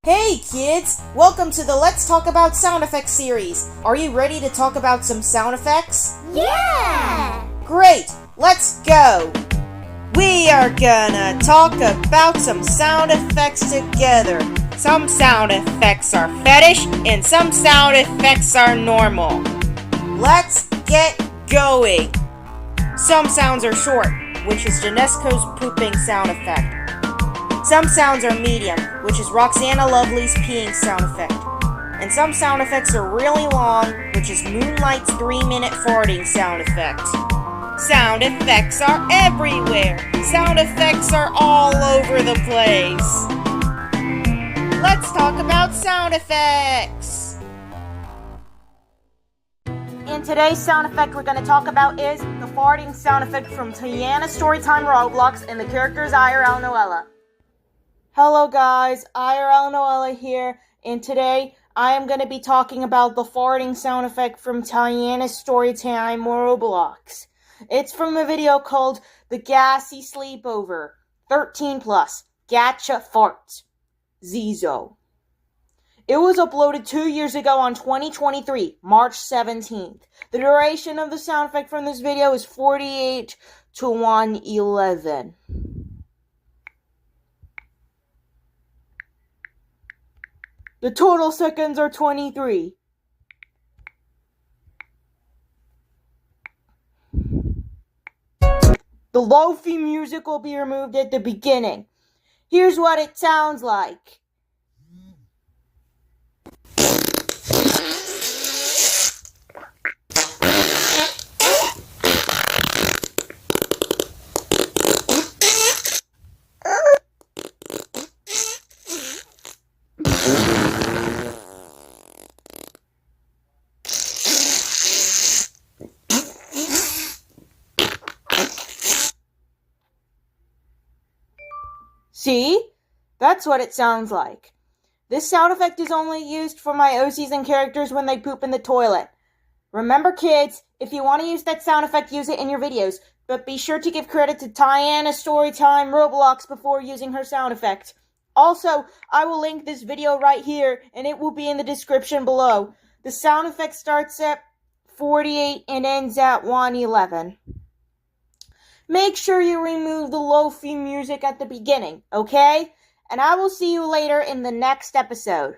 Hey kids! Welcome to the Let's Talk About Sound Effects series. Are you ready to talk about some sound effects? Yeah! Great! Let's go! We are gonna talk about some sound effects together. Some sound effects are fetish and some sound effects are normal. Let's get going! Some sounds are short, which is Janesco's pooping sound effect. Some sounds are medium, which is Roxana Lovely's peeing sound effect. And some sound effects are really long, which is Moonlight's 3-minute farting sound effect. Sound effects are everywhere! Sound effects are all over the place! Let's talk about sound effects! And today's sound effect we're going to talk about is the farting sound effect from Tiana Storytime Roblox and the characters IRL Noella. Hello guys, IRL Noella here, and today I am going to be talking about the farting sound effect from Tiana's Storytime Roblox. It's from a video called The Gassy Sleepover, 13+, Gacha Farts, Zizo. It was uploaded 2 years ago on 2023, March 17th. The duration of the sound effect from this video is 48 to 111. The total seconds are 23. The lofi music will be removed at the beginning. Here's what it sounds like. See? That's what it sounds like. This sound effect is only used for my OCs and characters when they poop in the toilet. Remember kids, if you want to use that sound effect, use it in your videos, but be sure to give credit to Tiana Storytime Roblox before using her sound effect. Also, I will link this video right here, and it will be in the description below. The sound effect starts at 48 and ends at 111. Make sure you remove the lofi music at the beginning, okay? And I will see you later in the next episode.